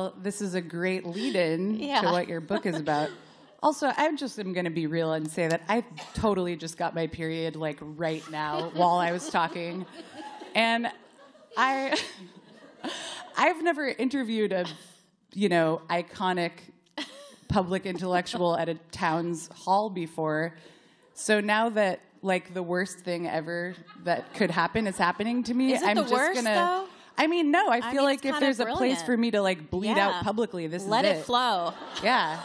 Well, this is a great lead-in to what your book is about. Also, I just am going to be real and say that I totally just got my period like right now while I was talking. And I've never interviewed a, iconic public intellectual at a town's hall before. So now that like the worst thing ever that could happen is happening to me, is it I'm the just worst, though? I mean, no, I feel like if there's a place for me to like bleed out publicly, this Let is it flow. Yeah.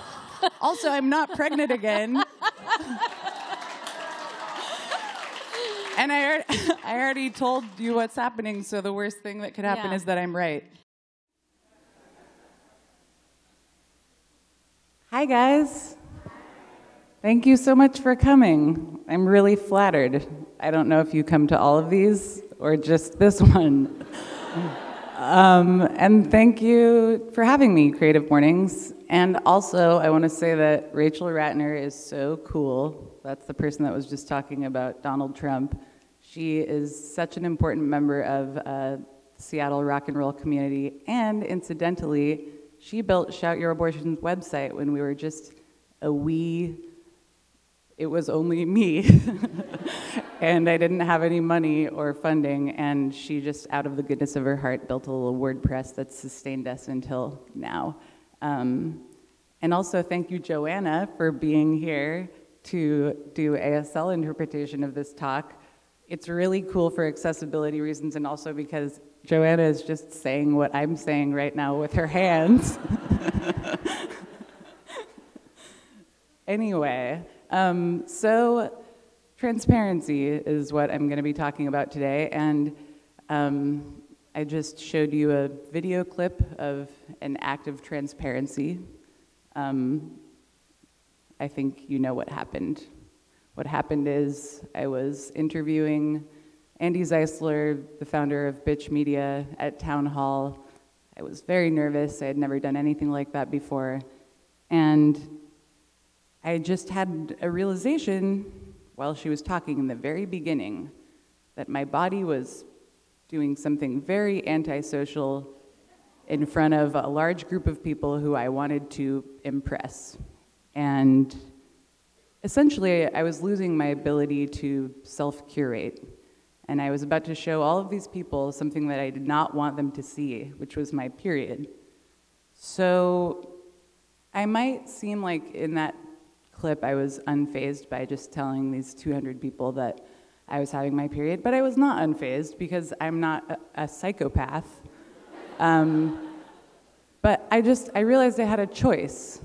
Also, I'm not pregnant again. And I already told you what's happening, so the worst thing that could happen is that I'm right. Hi, guys. Thank you so much for coming. I'm really flattered. I don't know if you come to all of these or just this one. And thank you for having me, Creative Mornings. And also, I want to say that Rachel Ratner is so cool. That's the person that was just talking about Donald Trump. She is such an important member of the Seattle rock and roll community. And incidentally, she built Shout Your Abortion's website when we were just it was only me. And I didn't have any money or funding, and she just, out of the goodness of her heart, built a little WordPress that's sustained us until now. And also, thank you, Joanna, for being here to do ASL interpretation of this talk. It's really cool for accessibility reasons, and also because Joanna is just saying what I'm saying right now with her hands. Anyway, so transparency is what I'm going to be talking about today, and I just showed you a video clip of an act of transparency. I think you know what happened. What happened is I was interviewing Andy Zeisler, the founder of Bitch Media, at Town Hall. I was very nervous. I had never done anything like that before. And I just had a realization while she was talking in the very beginning that my body was doing something very antisocial in front of a large group of people who I wanted to impress. And essentially, I was losing my ability to self-curate. And I was about to show all of these people something that I did not want them to see, which was my period. So I might seem like in that clip I was unfazed by just telling these 200 people that I was having my period, but I was not unfazed because I'm not a psychopath. But I realized I had a choice.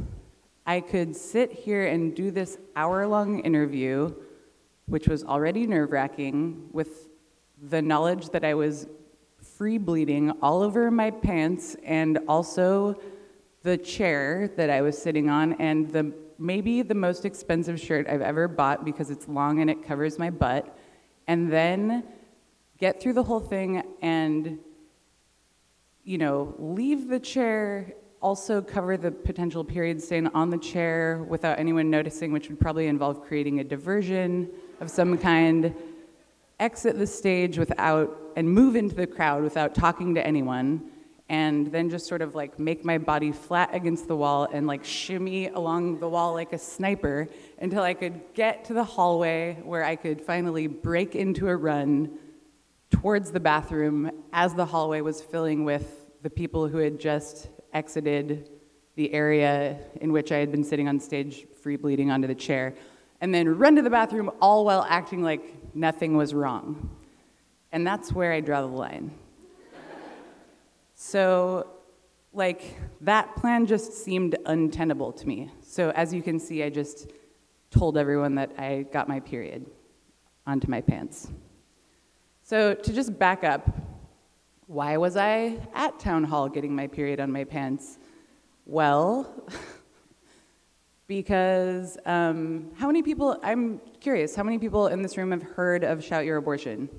I could sit here and do this hour-long interview, which was already nerve-wracking, with the knowledge that I was free bleeding all over my pants and also the chair that I was sitting on and maybe the most expensive shirt I've ever bought because it's long and it covers my butt, and then get through the whole thing and, leave the chair, also cover the potential period stain on the chair without anyone noticing, which would probably involve creating a diversion of some kind, exit the stage and move into the crowd without talking to anyone, and then just sort of like make my body flat against the wall and like shimmy along the wall like a sniper until I could get to the hallway where I could finally break into a run towards the bathroom as the hallway was filling with the people who had just exited the area in which I had been sitting on stage free bleeding onto the chair, and then run to the bathroom all while acting like nothing was wrong. And that's where I draw the line. So, that plan just seemed untenable to me. So as you can see, I just told everyone that I got my period onto my pants. So to just back up, why was I at Town Hall getting my period on my pants? Well, because I'm curious, how many people in this room have heard of Shout Your Abortion?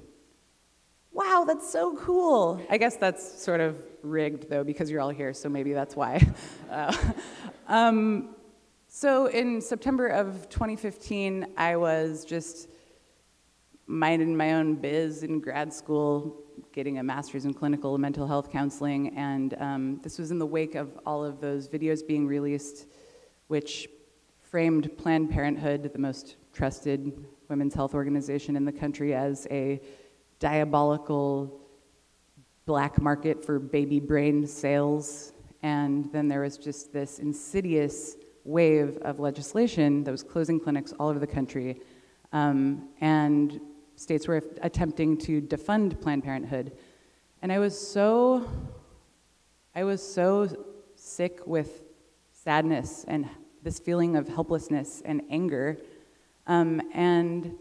Wow, that's so cool. I guess that's sort of rigged, though, because you're all here, so maybe that's why. So in September of 2015, I was just minding my own biz in grad school, getting a master's in clinical mental health counseling, and this was in the wake of all of those videos being released, which framed Planned Parenthood, the most trusted women's health organization in the country, as a diabolical black market for baby brain sales. And then there was just this insidious wave of legislation that was closing clinics all over the country. And states were attempting to defund Planned Parenthood. And I was so sick with sadness and this feeling of helplessness and anger. And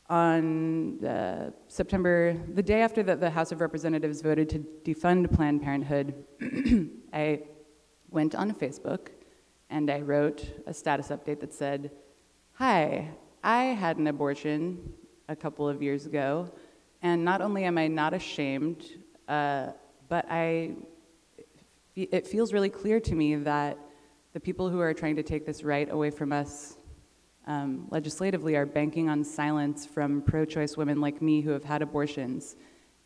on September, the day after the House of Representatives voted to defund Planned Parenthood, I went on Facebook and I wrote a status update that said, "Hi, I had an abortion a couple of years ago, and not only am I not ashamed, but it feels really clear to me that the people who are trying to take this right away from us legislatively are banking on silence from pro-choice women like me who have had abortions.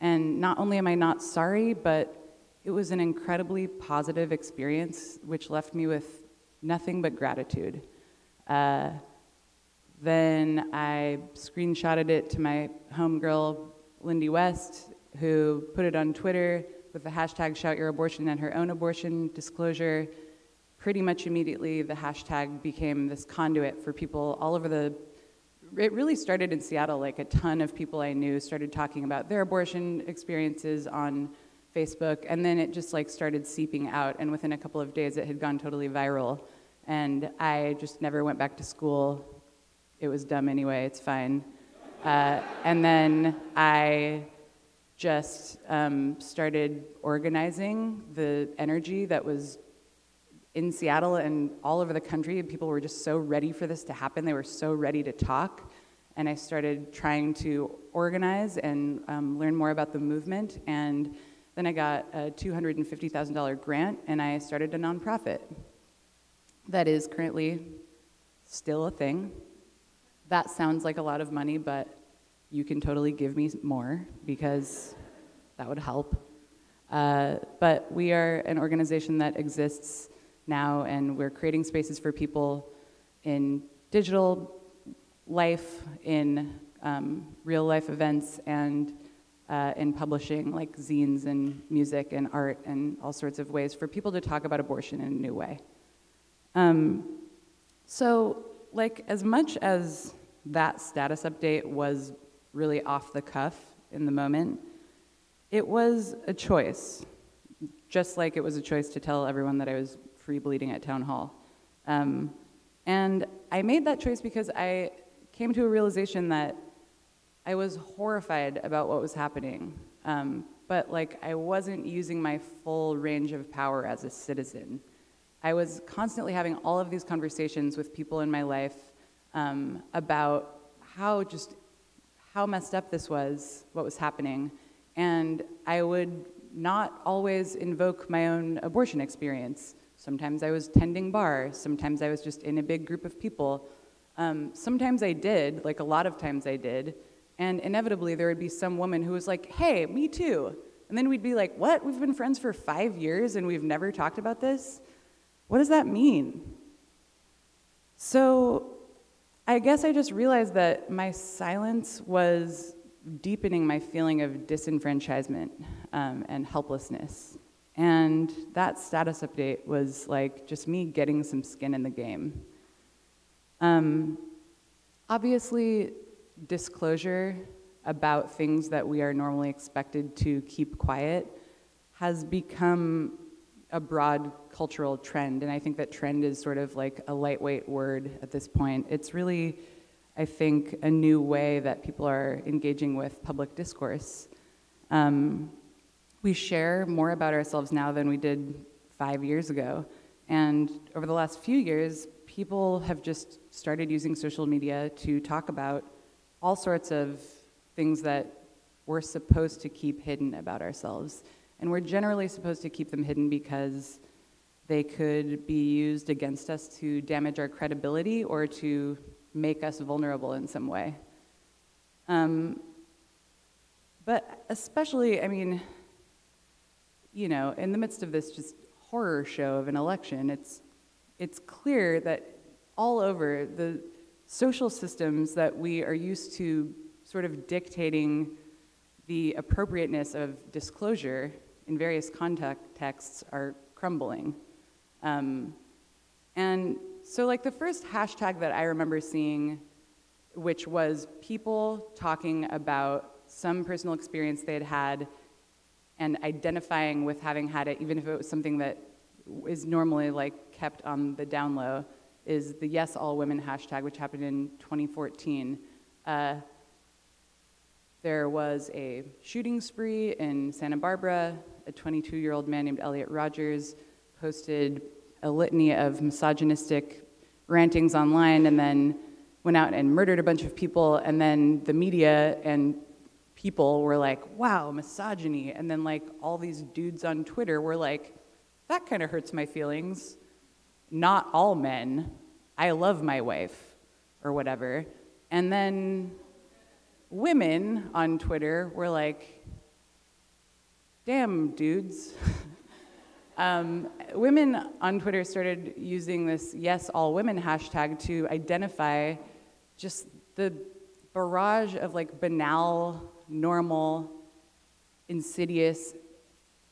And not only am I not sorry, but it was an incredibly positive experience, which left me with nothing but gratitude." Then I screenshotted it to my homegirl, Lindy West, who put it on Twitter with the hashtag #ShoutYourAbortion and her own abortion disclosure. Pretty much immediately, the hashtag became this conduit for people all over it really started in Seattle. Like, a ton of people I knew started talking about their abortion experiences on Facebook, and then it just like started seeping out, and within a couple of days it had gone totally viral. And I just never went back to school. It was dumb anyway, it's fine. And then I just started organizing the energy that was in Seattle and all over the country, and people were just so ready for this to happen. They were so ready to talk. And I started trying to organize and learn more about the movement. And then I got a $250,000 grant, and I started a nonprofit that is currently still a thing. That sounds like a lot of money, but you can totally give me more because that would help. But we are an organization that exists now, and we're creating spaces for people in digital life, in real life events, and in publishing, like zines and music and art and all sorts of ways for people to talk about abortion in a new way. So, like, as much as that status update was really off the cuff in the moment, it was a choice, just like it was a choice to tell everyone that I was free bleeding at town hall. And I made that choice because I came to a realization that I was horrified about what was happening, but like I wasn't using my full range of power as a citizen. I was constantly having all of these conversations with people in my life about how messed up this was, what was happening, and I would not always invoke my own abortion experience. Sometimes I was tending bar, sometimes I was just in a big group of people. Sometimes I did, like a lot of times I did, and inevitably there would be some woman who was like, "Hey, me too." And then we'd be like, "What? We've been friends for 5 years and we've never talked about this? What does that mean?" So I guess I just realized that my silence was deepening my feeling of disenfranchisement and helplessness. And that status update was like just me getting some skin in the game. Obviously, disclosure about things that we are normally expected to keep quiet has become a broad cultural trend, and I think that trend is sort of like a lightweight word at this point. It's really, I think, a new way that people are engaging with public discourse. We share more about ourselves now than we did 5 years ago, and over the last few years, people have just started using social media to talk about all sorts of things that we're supposed to keep hidden about ourselves. And we're generally supposed to keep them hidden because they could be used against us to damage our credibility or to make us vulnerable in some way. But But especially, I mean, you know, in the midst of this just horror show of an election, it's clear that all over the social systems that we are used to sort of dictating the appropriateness of disclosure in various contexts are crumbling. And so like the first hashtag that I remember seeing, which was people talking about some personal experience they had had and identifying with having had it, even if it was something that is normally like kept on the down low, is the Yes All Women hashtag, which happened in 2014. There was a shooting spree in Santa Barbara. A 22-year-old man named Elliot Rogers posted a litany of misogynistic rantings online and then went out and murdered a bunch of people, and then the media and people were like, wow, misogyny, and then like all these dudes on Twitter were like, that kind of hurts my feelings. Not all men. I love my wife, or whatever. And then women on Twitter were like, damn, dudes. Women on Twitter started using this Yes All Women hashtag to identify just the barrage of like banal, normal, insidious,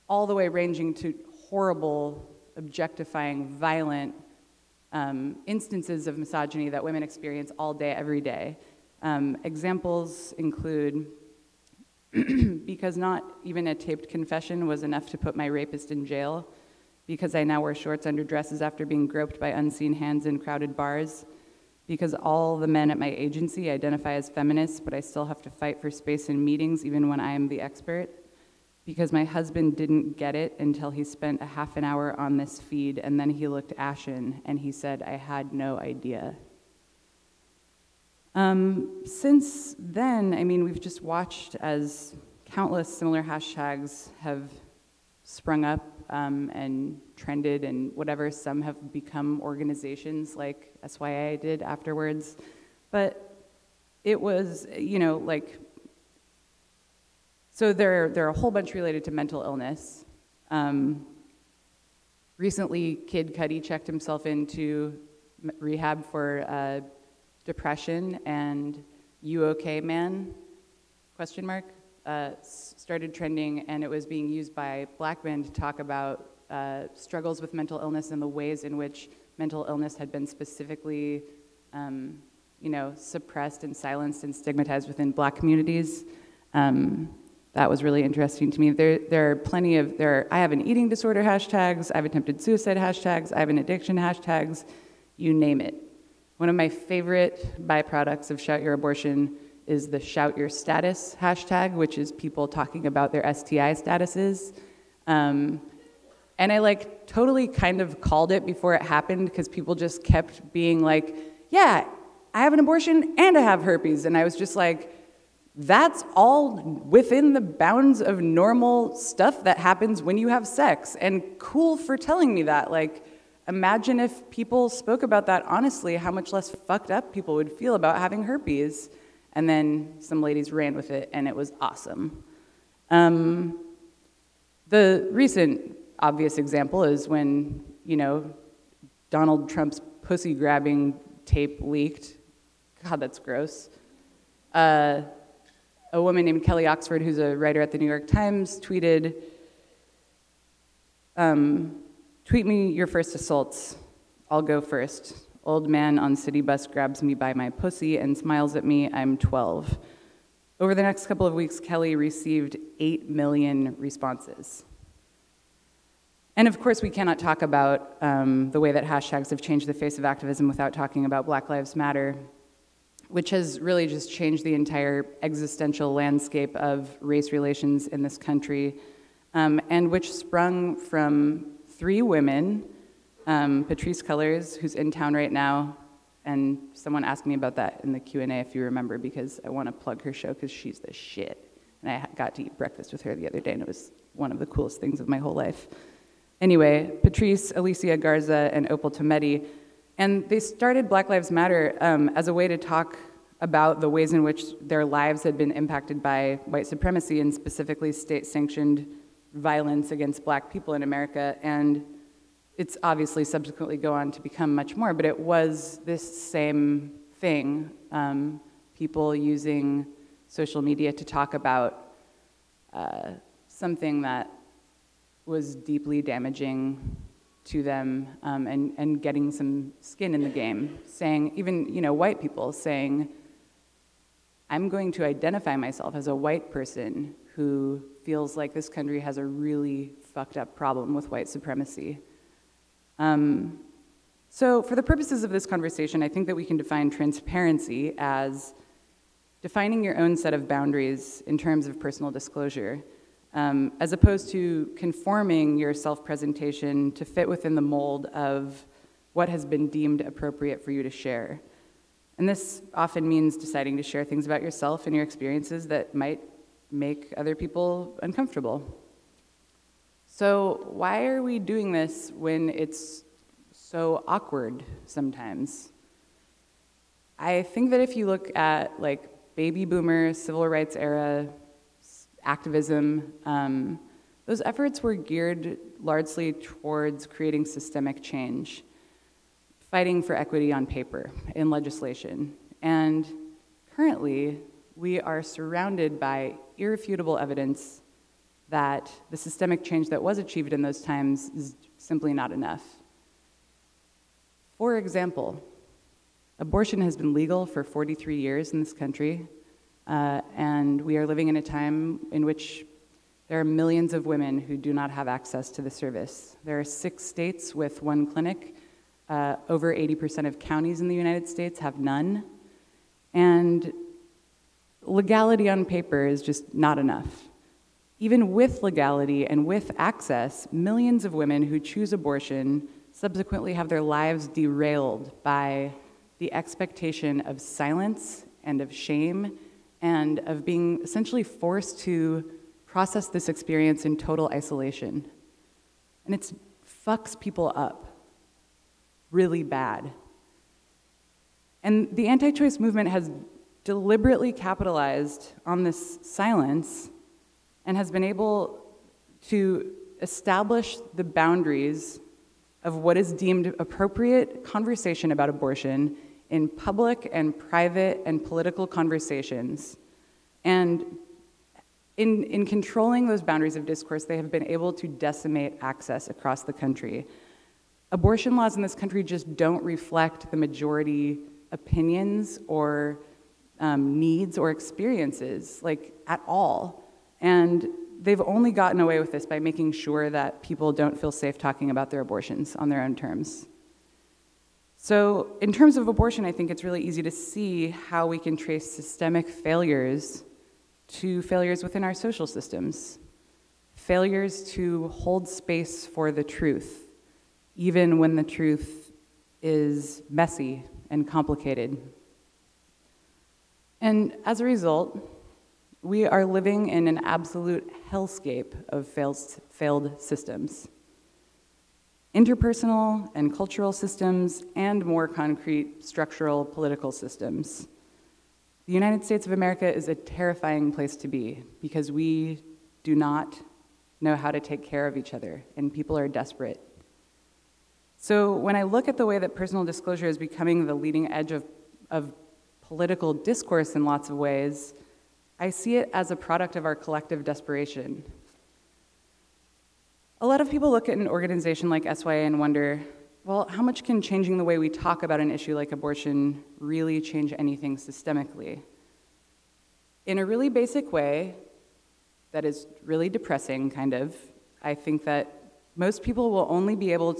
all the way ranging to horrible, objectifying, violent instances of misogyny that women experience all day, every day. Examples include, because not even a taped confession was enough to put my rapist in jail, because I now wear shorts under dresses after being groped by unseen hands in crowded bars, because all the men at my agency identify as feminists, but I still have to fight for space in meetings even when I am the expert, because my husband didn't get it until he spent a half an hour on this feed, and then he looked ashen, and he said, I had no idea. Since then, I mean, we've just watched as countless similar hashtags have sprung up and trended and whatever. Some have become organizations like SYA did afterwards. But it was, you know, like, so there are a whole bunch related to mental illness. Recently, Kid Cudi checked himself into rehab for depression, and You Okay Man, question mark, started trending, and it was being used by black men to talk about struggles with mental illness and the ways in which mental illness had been specifically, you know, suppressed and silenced and stigmatized within black communities. That was really interesting to me. There are plenty of, I have an eating disorder hashtags, I have attempted suicide hashtags, I have an addiction hashtags, you name it. One of my favorite byproducts of Shout Your Abortion is the Shout Your Status hashtag, which is people talking about their STI statuses. And I like totally kind of called it before it happened because people just kept being like, yeah, I have an abortion and I have herpes. And I was just like, that's all within the bounds of normal stuff that happens when you have sex. And cool for telling me that. Like, imagine if people spoke about that honestly, how much less fucked up people would feel about having herpes. And then some ladies ran with it, and it was awesome. The recent obvious example is when, you know, Donald Trump's pussy-grabbing tape leaked. God, that's gross. A woman named Kelly Oxford, who's a writer at the New York Times, tweeted, tweet me your first assaults. I'll go first. Old man on city bus grabs me by my pussy and smiles at me. I'm 12. Over the next couple of weeks, Kelly received 8 million responses. And of course, we cannot talk about the way that hashtags have changed the face of activism without talking about Black Lives Matter, which has really just changed the entire existential landscape of race relations in this country, and which sprung from 3 women, Patrisse Cullors, who's in town right now, and someone asked me about that in the Q&A, if you remember, because I want to plug her show because she's the shit. And I got to eat breakfast with her the other day, and it was one of the coolest things of my whole life. Anyway, Patrisse, Alicia Garza, and Opal Tometi, and they started Black Lives Matter as a way to talk about the ways in which their lives had been impacted by white supremacy and specifically state-sanctioned violence against black people in America. And it's obviously subsequently go on to become much more, but it was this same thing, people using social media to talk about something that was deeply damaging to them, and getting some skin in the game, saying, even white people saying, I'm going to identify myself as a white person who feels like this country has a really fucked up problem with white supremacy. So for the purposes of this conversation, I think that we can define transparency as defining your own set of boundaries in terms of personal disclosure, as opposed to conforming your self-presentation to fit within the mold of what has been deemed appropriate for you to share. And this often means deciding to share things about yourself and your experiences that might make other people uncomfortable. So why are we doing this when it's so awkward sometimes? I think that if you look at like baby boomer, civil rights era activism, those efforts were geared largely towards creating systemic change, fighting for equity on paper in legislation. And currently, we are surrounded by irrefutable evidence that the systemic change that was achieved in those times is simply not enough. For example, abortion has been legal for 43 years in this country, and we are living in a time in which there are millions of women who do not have access to the service. There are 6 states with 1 clinic. Over 80% of counties in the United States have none. And legality on paper is just not enough. Even with legality and with access, millions of women who choose abortion subsequently have their lives derailed by the expectation of silence and of shame and of being essentially forced to process this experience in total isolation. And it fucks people up really bad. And the anti-choice movement has deliberately capitalized on this silence and has been able to establish the boundaries of what is deemed appropriate conversation about abortion in public and private and political conversations. And in controlling those boundaries of discourse, they have been able to decimate access across the country. Abortion laws in this country just don't reflect the majority opinions or needs or experiences, like, at all. And they've only gotten away with this by making sure that people don't feel safe talking about their abortions on their own terms. So in terms of abortion, I think it's really easy to see how we can trace systemic failures to failures within our social systems, failures to hold space for the truth, even when the truth is messy and complicated. And as a result, we are living in an absolute hellscape of failed systems. Interpersonal and cultural systems, and more concrete structural political systems. The United States of America is a terrifying place to be because we do not know how to take care of each other, and people are desperate. So when I look at the way that personal disclosure is becoming the leading edge of political discourse in lots of ways, I see it as a product of our collective desperation. A lot of people look at an organization like SYA and wonder, well, how much can changing the way we talk about an issue like abortion really change anything systemically? In a really basic way, that is really depressing, kind of, I think that most people will be able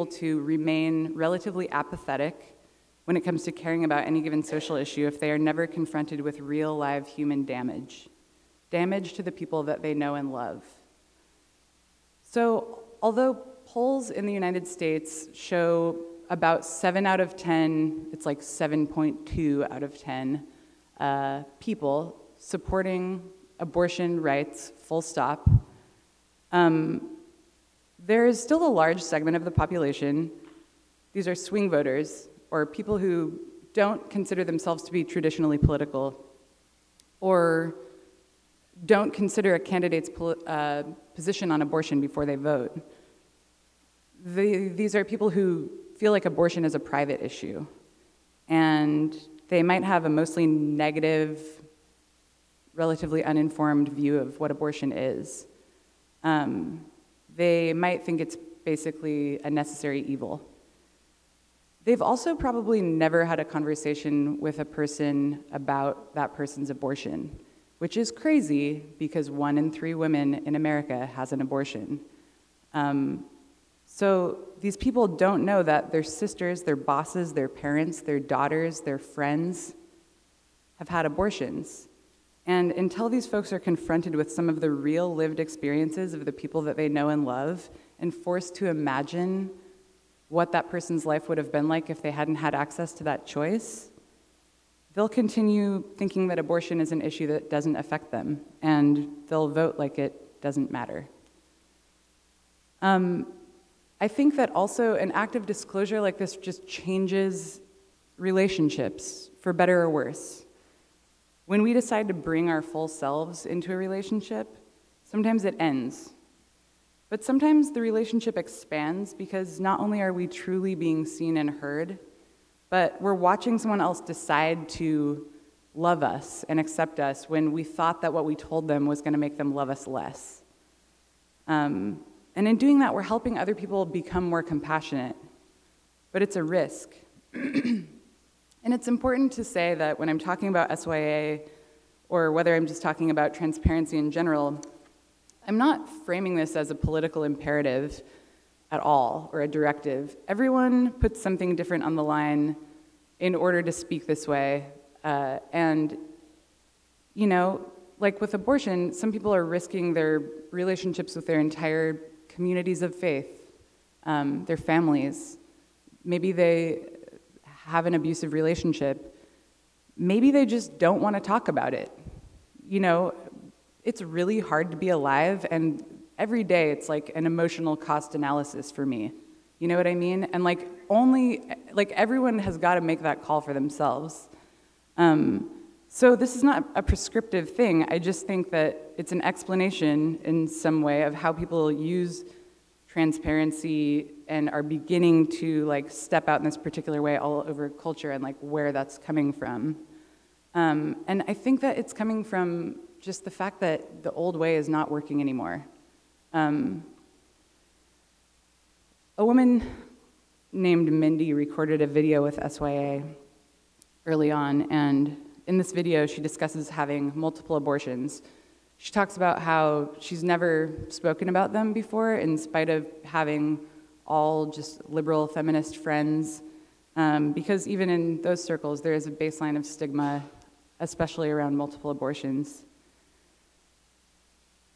to remain relatively apathetic when it comes to caring about any given social issue if they are never confronted with real, live human damage to the people that they know and love. So, although polls in the United States show about 7 out of 10, it's like 7.2 out of 10 people supporting abortion rights, full stop, there is still a large segment of the population, these are swing voters, or people who don't consider themselves to be traditionally political, or don't consider a candidate's position on abortion before they vote. These are people who feel like abortion is a private issue, and they might have a mostly negative, relatively uninformed view of what abortion is. They might think it's basically a necessary evil. They've also probably never had a conversation with a person about that person's abortion, which is crazy because 1 in 3 women in America has an abortion. So these people don't know that their sisters, their bosses, their parents, their daughters, their friends have had abortions. And until these folks are confronted with some of the real lived experiences of the people that they know and love and forced to imagine what that person's life would have been like if they hadn't had access to that choice, they'll continue thinking that abortion is an issue that doesn't affect them, and they'll vote like it doesn't matter. I think that also an act of disclosure like this just changes relationships, for better or worse. When we decide to bring our full selves into a relationship, sometimes it ends. But sometimes the relationship expands because not only are we truly being seen and heard, but we're watching someone else decide to love us and accept us when we thought that what we told them was going to make them love us less. And in doing that, we're helping other people become more compassionate. But it's a risk. And it's important to say that when I'm talking about SYA, or whether I'm just talking about transparency in general, I'm not framing this as a political imperative at all, or a directive. Everyone puts something different on the line in order to speak this way. And, you know, like with abortion, some people are risking their relationships with their entire communities of faith, their families. Maybe they have an abusive relationship. Maybe they just don't want to talk about it. You know, it's really hard to be alive, and every day it's like an emotional cost analysis for me. You know what I mean? And like everyone has got to make that call for themselves. So this is not a prescriptive thing. I just think that it's an explanation in some way of how people use transparency and are beginning to like step out in this particular way all over culture, and like where that's coming from. And I think that it's coming from just the fact that the old way is not working anymore. A woman named Mindy recorded a video with SYA early on, and in this video she discusses having multiple abortions. She talks about how she's never spoken about them before, in spite of having all just liberal feminist friends, because even in those circles there is a baseline of stigma, especially around multiple abortions.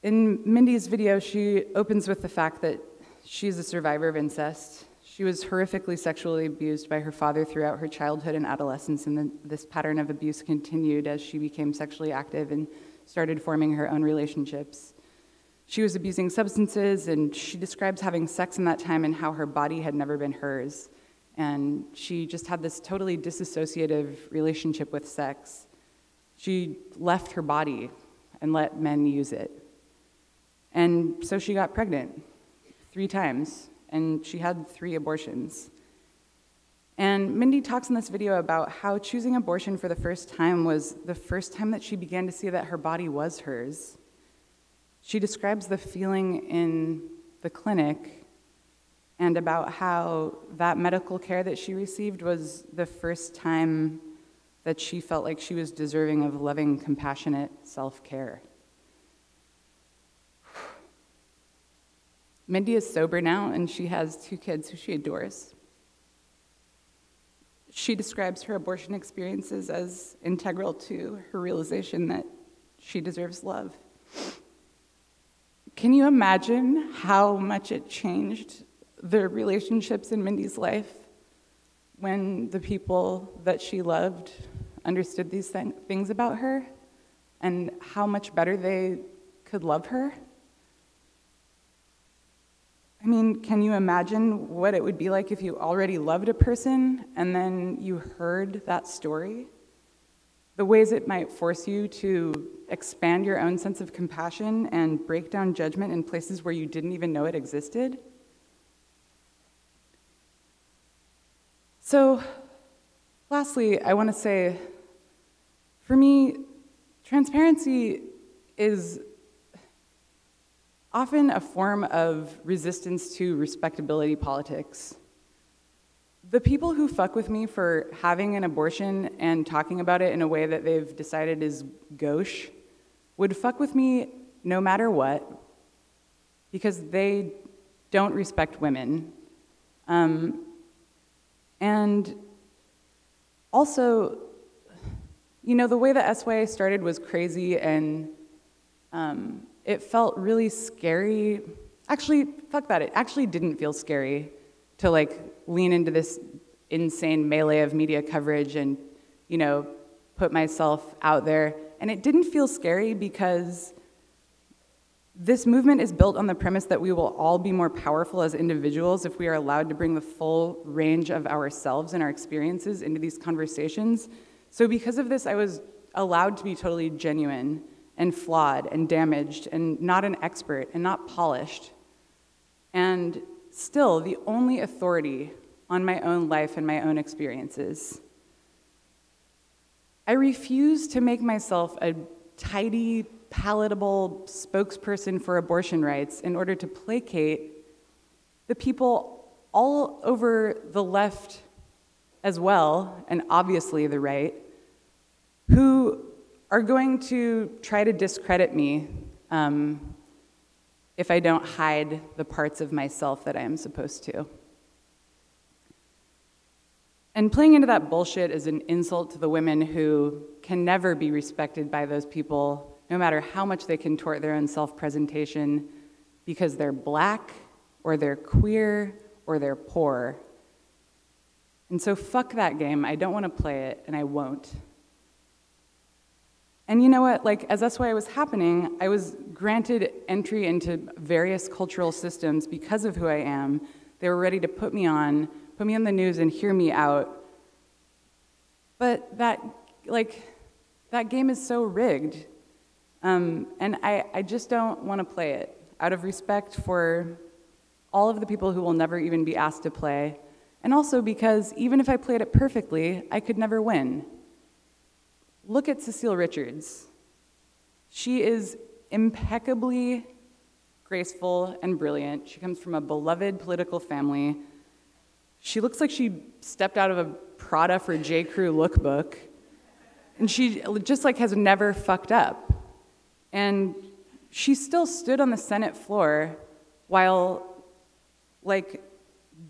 In Mindy's video, she opens with the fact that she's a survivor of incest. She was horrifically sexually abused by her father throughout her childhood and adolescence, and this pattern of abuse continued as she became sexually active and started forming her own relationships. She was abusing substances, and she describes having sex in that time and how her body had never been hers. And she just had this totally disassociative relationship with sex. She left her body and let men use it. And so she got pregnant 3 times, and she had 3 abortions. And Mindy talks in this video about how choosing abortion for the first time was the first time that she began to see that her body was hers. She describes the feeling in the clinic and about how that medical care that she received was the first time that she felt like she was deserving of loving, compassionate self-care. Mindy is sober now, and she has 2 kids who she adores. She describes her abortion experiences as integral to her realization that she deserves love. Can you imagine how much it changed the relationships in Mindy's life when the people that she loved understood these things about her, and how much better they could love her? I mean, can you imagine what it would be like if you already loved a person and then you heard that story? The ways it might force you to expand your own sense of compassion and break down judgment in places where you didn't even know it existed? So, lastly, I want to say, for me, transparency is often a form of resistance to respectability politics. The people who fuck with me for having an abortion and talking about it in a way that they've decided is gauche would fuck with me no matter what, because they don't respect women. And also, you know, the way that SYA started was crazy, and it felt really scary. Actually, fuck that, it actually didn't feel scary to like lean into this insane melee of media coverage and, you know, put myself out there. And it didn't feel scary because this movement is built on the premise that we will all be more powerful as individuals if we are allowed to bring the full range of ourselves and our experiences into these conversations. So because of this, I was allowed to be totally genuine and flawed and damaged and not an expert and not polished. And still the only authority on my own life and my own experiences. I refuse to make myself a tidy, palatable spokesperson for abortion rights in order to placate the people all over the left as well, and obviously the right, who are going to try to discredit me if I don't hide the parts of myself that I am supposed to. And playing into that bullshit is an insult to the women who can never be respected by those people, no matter how much they contort their own self-presentation, because they're black, or they're queer, or they're poor. And so fuck that game. I don't want to play it, and I won't. And you know what, like, as SYA was happening, I was granted entry into various cultural systems because of who I am. They were ready to put me on the news and hear me out. But that game is so rigged. And I just don't want to play it out of respect for all of the people who will never even be asked to play. And also because even if I played it perfectly, I could never win. Look at Cecile Richards. She is impeccably graceful and brilliant. She comes from a beloved political family. She looks like she stepped out of a Prada for J. Crew lookbook. And she just like has never fucked up. And she still stood on the Senate floor while like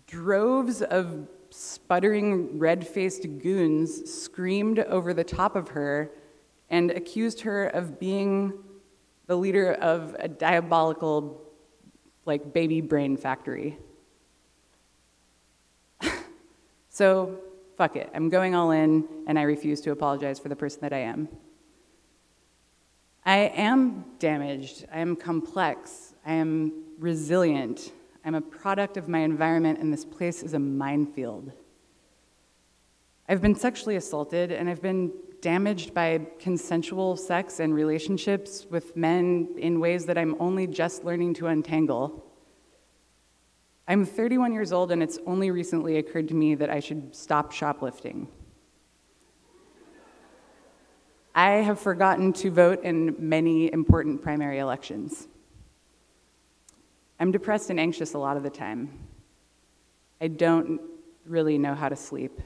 droves of sputtering red-faced goons screamed over the top of her and accused her of being the leader of a diabolical, like, baby brain factory. So, fuck it. I'm going all in, and I refuse to apologize for the person that I am. I am damaged. I am complex. I am resilient. I'm a product of my environment, and this place is a minefield. I've been sexually assaulted, and I've been damaged by consensual sex and relationships with men in ways that I'm only just learning to untangle. I'm 31 years old, and it's only recently occurred to me that I should stop shoplifting. I have forgotten to vote in many important primary elections. I'm depressed and anxious a lot of the time. I don't really know how to sleep.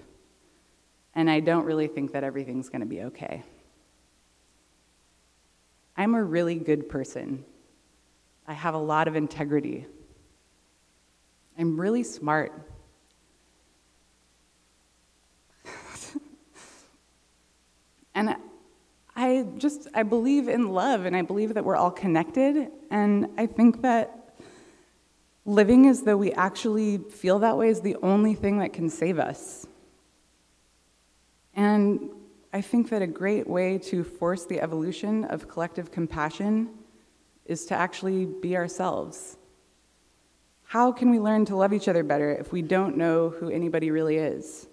And I don't really think that everything's going to be okay. I'm a really good person. I have a lot of integrity. I'm really smart. And I believe in love, and I believe that we're all connected, and I think that living as though we actually feel that way is the only thing that can save us. And I think that a great way to force the evolution of collective compassion is to actually be ourselves. How can we learn to love each other better if we don't know who anybody really is?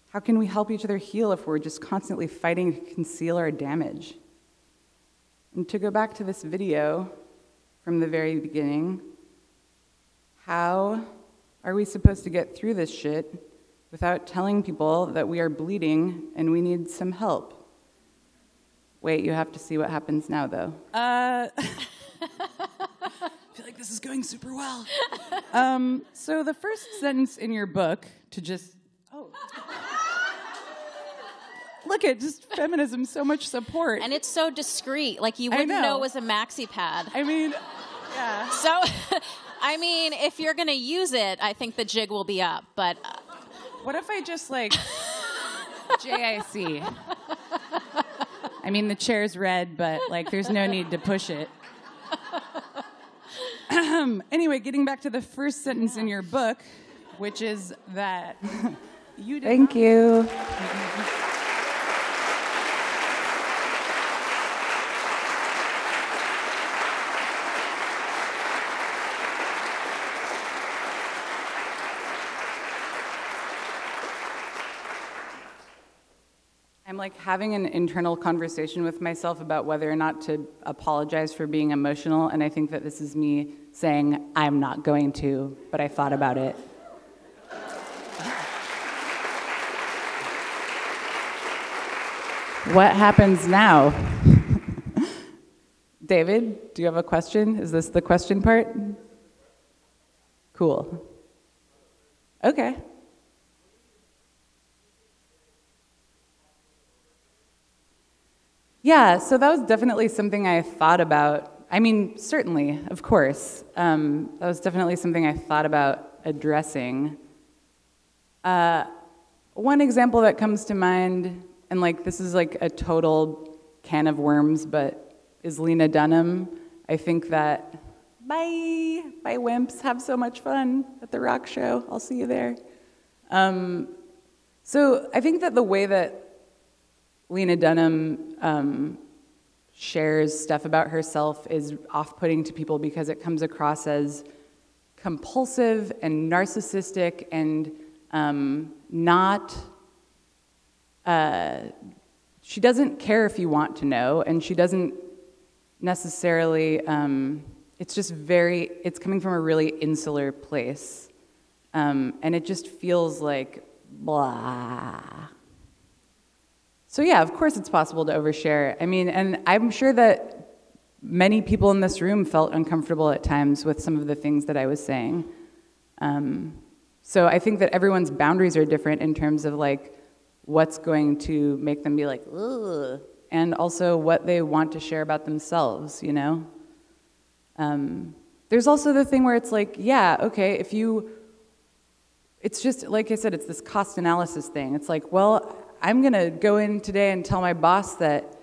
How can we help each other heal if we're just constantly fighting to conceal our damage? And to go back to this video from the very beginning, how are we supposed to get through this shit without telling people that we are bleeding and we need some help? Wait, you have to see what happens now, though. I feel like this is going super well. So the first sentence in your book, to just... Oh. Look at just feminism, so much support. And it's so discreet. Like, you wouldn't know it was a maxi pad. I mean, yeah. So, I mean, if you're going to use it, I think the jig will be up. But what if I just, like, JIC? I mean, the chair's red, but, like, there's no need to push it. Anyway, getting back to the first sentence in your book, which is that you did Thank you. I'm like having an internal conversation with myself about whether or not to apologize for being emotional, and I think that this is me saying, I'm not going to, but I thought about it. What happens now? David, do you have a question? Is this the question part? Cool. Okay. Yeah, so that was definitely something I thought about. I mean, certainly, of course. That was definitely something I thought about addressing. One example that comes to mind, and like this is like a total can of worms, but is Lena Dunham. I think that, bye wimps, have so much fun at the rock show. I'll see you there. So I think that the way that Lena Dunham shares stuff about herself is off-putting to people because it comes across as compulsive and narcissistic and not... she doesn't care if you want to know, and she doesn't necessarily... it's just it's coming from a really insular place. And it just feels like blah... So yeah, of course it's possible to overshare. I mean, and I'm sure that many people in this room felt uncomfortable at times with some of the things that I was saying. So I think that everyone's boundaries are different in terms of like what's going to make them be like, ugh, and also what they want to share about themselves, you know? There's also the thing where it's like, yeah, okay, it's just, like I said, it's this cost analysis thing. It's like, well, I'm going to go in today and tell my boss that,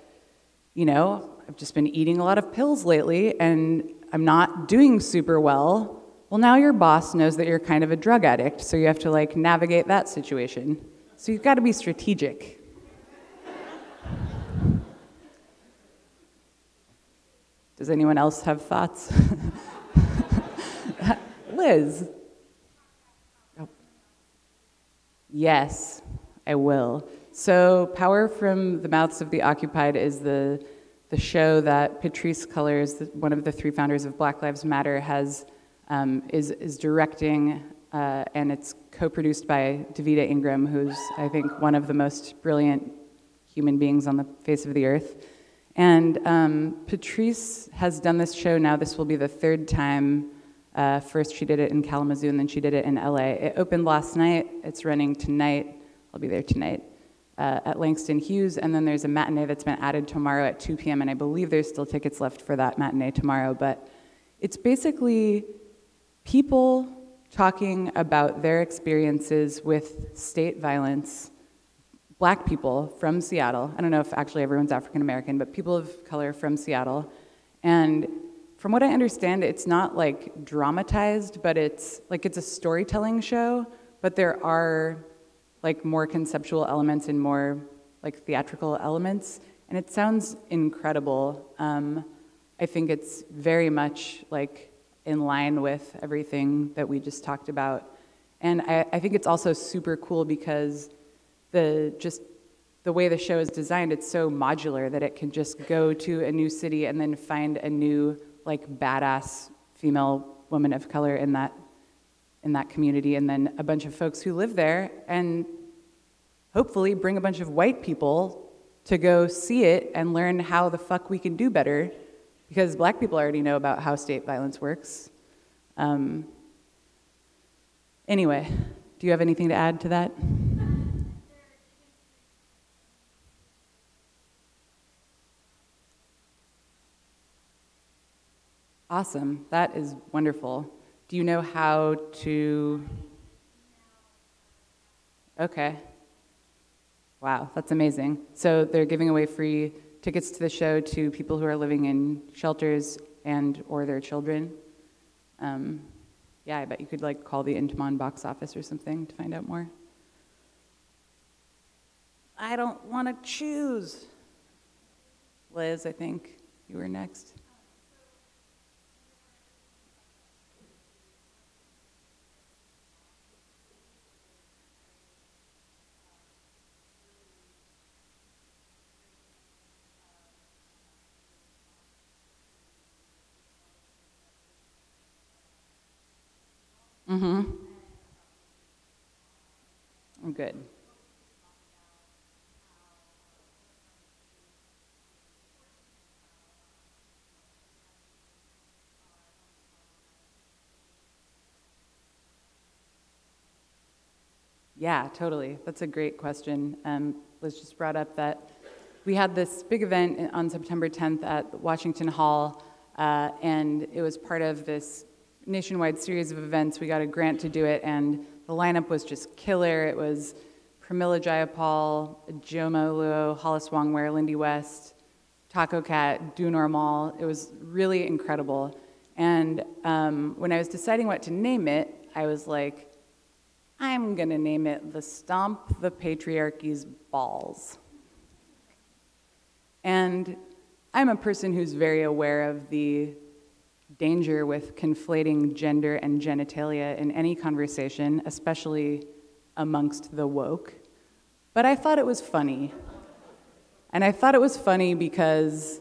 you know, I've just been eating a lot of pills lately and I'm not doing super well. Well, now your boss knows that you're kind of a drug addict, so you have to, like, navigate that situation. So you've got to be strategic. Does anyone else have thoughts? Liz? Oh. Yes, I will. So Power from the Mouths of the Occupied is the show that Patrisse Cullors, one of the three founders of Black Lives Matter, is directing, and it's co-produced by Davida Ingram, who's, I think, one of the most brilliant human beings on the face of the earth. And Patrisse has done this show now. This will be the third time. First she did it in Kalamazoo, and then she did it in LA. It opened last night. It's running tonight. I'll be there tonight. At Langston Hughes, and then there's a matinee that's been added tomorrow at 2 p.m., and I believe there's still tickets left for that matinee tomorrow, but it's basically people talking about their experiences with state violence, Black people from Seattle. I don't know if actually everyone's African American, but people of color from Seattle. And from what I understand, it's not like dramatized, but it's a storytelling show, but there are like more conceptual elements and more like theatrical elements, and it sounds incredible. I think it's very much like in line with everything that we just talked about. And I think it's also super cool because the way the show is designed, it's so modular that it can just go to a new city and then find a new, like, badass female woman of color in that community, and then a bunch of folks who live there, and hopefully bring a bunch of white people to go see it and learn how the fuck we can do better, because black people already know about how state violence works. Anyway, do you have anything to add to that? Awesome, that is wonderful. Do you know how to? Okay. Wow, that's amazing. So they're giving away free tickets to the show to people who are living in shelters and or their children. Yeah, I bet you could like call the Intiman box office or something to find out more. I don't want to choose. Liz, I think you were next. Mm-hmm. I'm good. Yeah, totally. That's a great question. Liz just brought up that we had this big event on September 10th at Washington Hall, and it was part of this nationwide series of events. We got a grant to do it, and the lineup was just killer. It was Pramila Jayapal, Joma Luo, Hollis Wongware, Lindy West, Taco Cat, Do Normal. It was really incredible. And when I was deciding what to name it, I was like, I'm gonna name it the Stomp the Patriarchy's Balls. And I'm a person who's very aware of the danger with conflating gender and genitalia in any conversation, especially amongst the woke. But I thought it was funny. And I thought it was funny because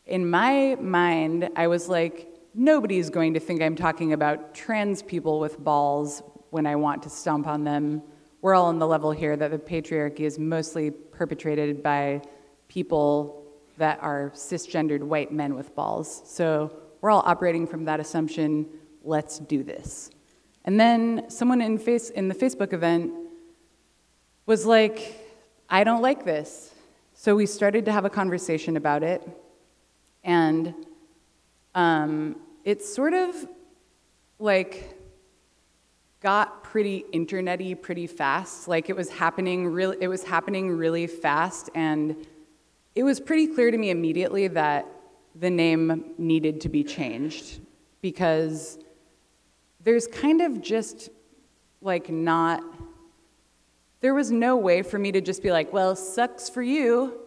in my mind, I was like, nobody's going to think I'm talking about trans people with balls when I want to stomp on them. We're all on the level here that the patriarchy is mostly perpetrated by people that are cisgendered white men with balls. So we're all operating from that assumption, let's do this. And then someone in the Facebook event was like, I don't like this. So we started to have a conversation about it, and it sort of like got pretty internet-y pretty fast. Like it was happening really fast, and it was pretty clear to me immediately that the name needed to be changed, because there's kind of just like there was no way for me to just be like, well, sucks for you.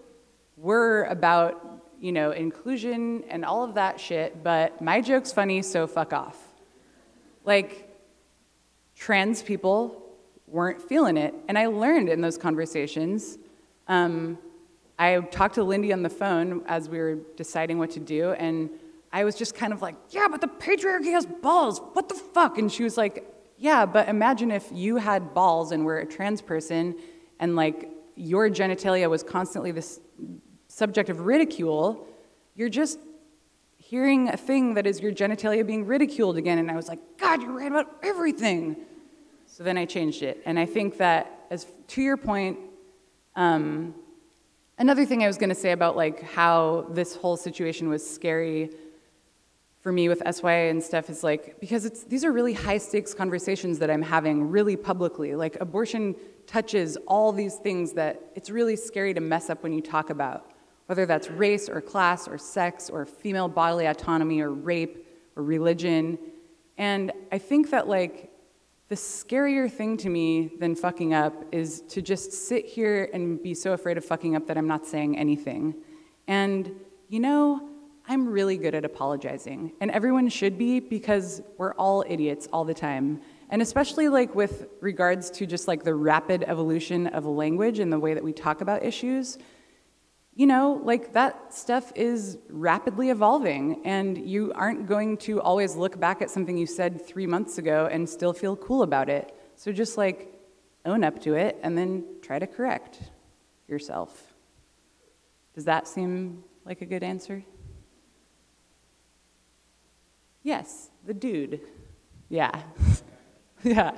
We're about, inclusion and all of that shit, but my joke's funny, so fuck off. Like, trans people weren't feeling it, and I learned in those conversations. I talked to Lindy on the phone as we were deciding what to do, and I was just kind of like, yeah, but the patriarchy has balls, what the fuck? And she was like, yeah, but imagine if you had balls and were a trans person, and like your genitalia was constantly this subject of ridicule. You're just hearing a thing that is your genitalia being ridiculed again. And I was like, God, you're right about everything. So then I changed it. And I think that, as to your point, another thing I was going to say about like how this whole situation was scary for me with SYA and stuff is like, because these are really high stakes conversations that I'm having really publicly. Like, abortion touches all these things that it's really scary to mess up when you talk about, whether that's race or class or sex or female bodily autonomy or rape or religion. And I think that like the scarier thing to me than fucking up is to just sit here and be so afraid of fucking up that I'm not saying anything. And I'm really good at apologizing, and everyone should be, because we're all idiots all the time. And especially like with regards to just like the rapid evolution of language and the way that we talk about issues, you know, like that stuff is rapidly evolving, and you aren't going to always look back at something you said 3 months ago and still feel cool about it. So just like own up to it and then try to correct yourself. Does that seem like a good answer? Yes, the dude. Yeah. Yeah.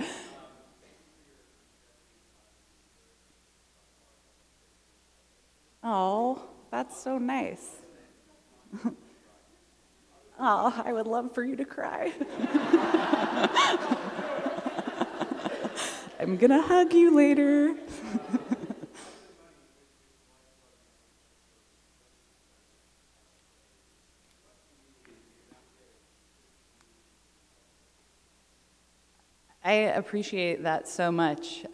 Oh, that's so nice. Oh, I would love for you to cry. I'm gonna hug you later. I appreciate that so much.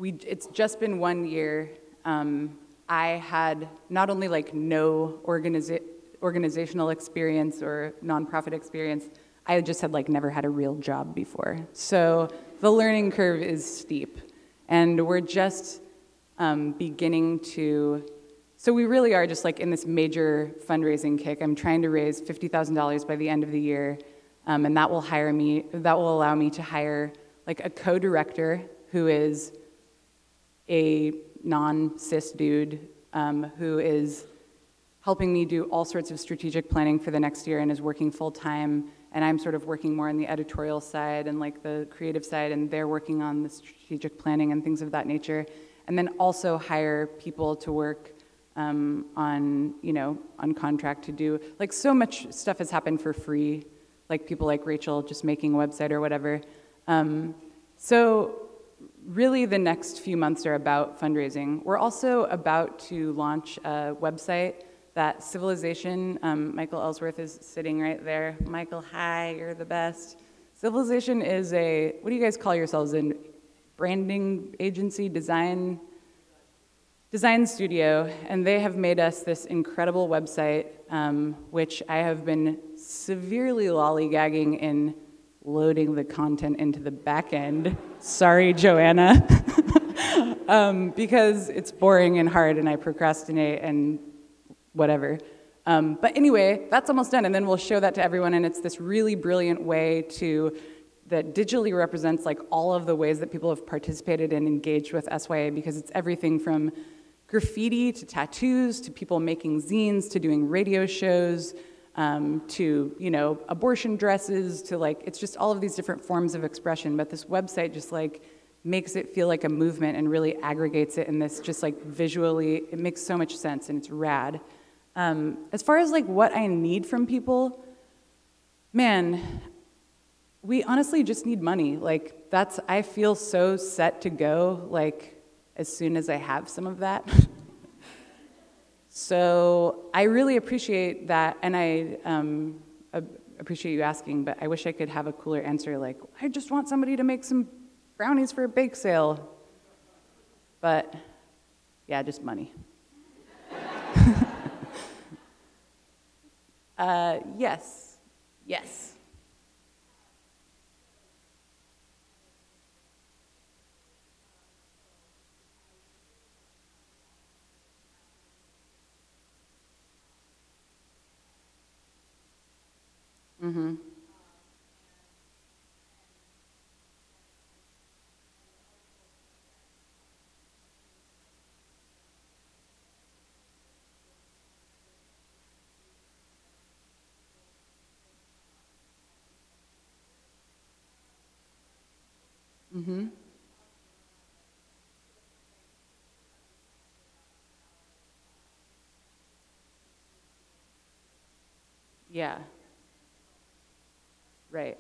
It's just been 1 year. I had not only like no organizational experience or nonprofit experience, I just had like never had a real job before. So the learning curve is steep, and we're just beginning to. So we really are just like in this major fundraising kick. I'm trying to raise $50,000 by the end of the year. And that will allow me to hire like a co-director who is a non-cis dude who is helping me do all sorts of strategic planning for the next year and is working full time. And I'm sort of working more on the editorial side and like the creative side, and they're working on the strategic planning and things of that nature. And then also hire people to work on contract to do, like so much stuff has happened for free. Like people like Rachel just making a website or whatever. So really the next few months are about fundraising. We're also about to launch a website that Civilization, Michael Ellsworth is sitting right there. Michael, hi, you're the best. Civilization is what do you guys call yourselves, in branding agency, design studio, and they have made us this incredible website, which I have been severely lollygagging in loading the content into the back end. Sorry, Joanna. Because it's boring and hard and I procrastinate and whatever. But anyway, that's almost done, and then we'll show that to everyone, and it's this really brilliant way that digitally represents like all of the ways that people have participated and engaged with SYA, because it's everything from graffiti to tattoos to people making zines to doing radio shows to abortion dresses to like, it's just all of these different forms of expression. But this website just like makes it feel like a movement and really aggregates it in this just like visually, it makes so much sense and it's rad. As far as like what I need from people, man, we honestly just need money. Like I feel so set to go like as soon as I have some of that. So I really appreciate that, and I appreciate you asking, but I wish I could have a cooler answer, like, I just want somebody to make some brownies for a bake sale. But yeah, just money. Yes. Mm-hmm. Mm-hmm. Yeah. Right.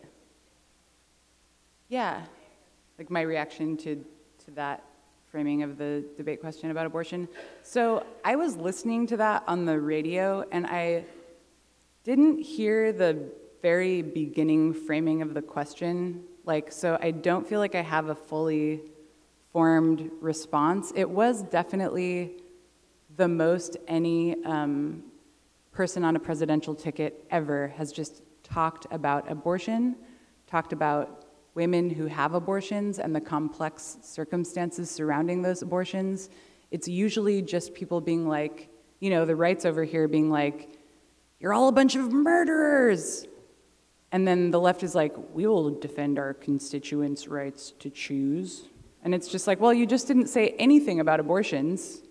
Yeah. Like my reaction to that framing of the debate question about abortion. So I was listening to that on the radio, and I didn't hear the very beginning framing of the question. Like, so I don't feel like I have a fully formed response. It was definitely the most any person on a presidential ticket ever has just talked about abortion, talked about women who have abortions and the complex circumstances surrounding those abortions. It's usually just people being like, you know, the rights over here being like, you're all a bunch of murderers. And then the left is like, we will defend our constituents' rights to choose. And it's just like, well, you just didn't say anything about abortions.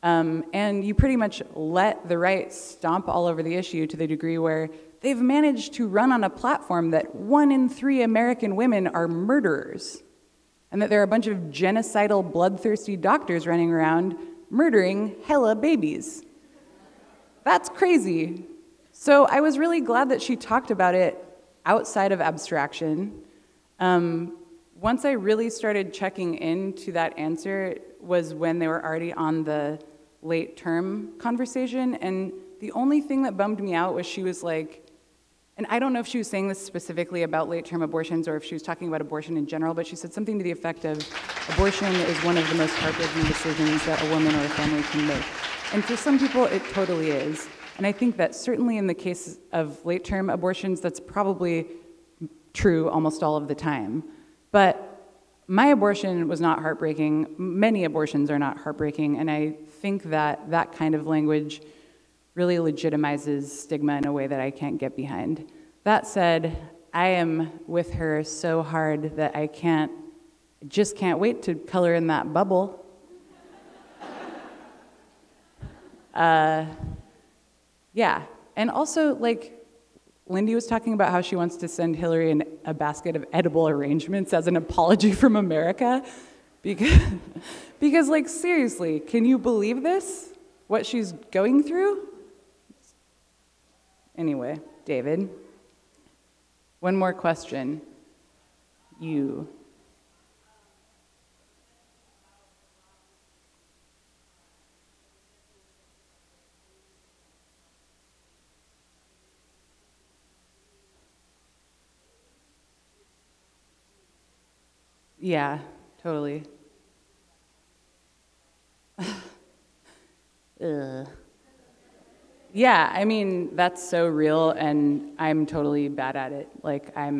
And you pretty much let the right stomp all over the issue to the degree where they've managed to run on a platform that 1 in 3 American women are murderers, and that there are a bunch of genocidal, bloodthirsty doctors running around murdering hella babies. That's crazy. So I was really glad that she talked about it outside of abstraction. Once I really started checking into that answer was when they were already on the late term conversation, and the only thing that bummed me out was she was like, and I don't know if she was saying this specifically about late term abortions or if she was talking about abortion in general, but she said something to the effect of, abortion is one of the most heartbreaking decisions that a woman or a family can make. And for some people, it totally is. And I think that certainly in the case of late term abortions, that's probably true almost all of the time. But my abortion was not heartbreaking. Many abortions are not heartbreaking, and I think that that kind of language really legitimizes stigma in a way that I can't get behind. That said, I am with her so hard that I just can't wait to color in that bubble. Yeah, and also, like, Lindy was talking about how she wants to send Hillary a basket of edible arrangements as an apology from America. Because, like, seriously, can you believe this? What she's going through? Anyway, David, one more question. You. Yeah, totally. Ugh. Yeah, I mean, that's so real, and I'm totally bad at it. Like, I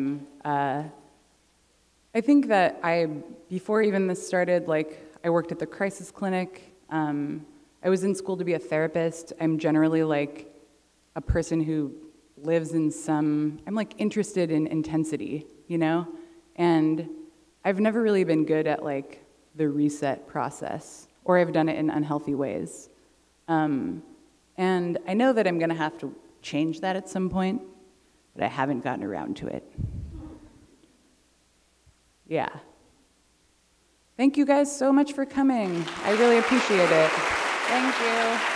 think that before even this started, like, I worked at the crisis clinic. I was in school to be a therapist. I'm generally, like, a person who lives in I'm, like, interested in intensity, you know? And I've never really been good at, like, the reset process, or I've done it in unhealthy ways. And I know that I'm gonna have to change that at some point, but I haven't gotten around to it. Yeah. Thank you guys so much for coming. I really appreciate it. Thank you.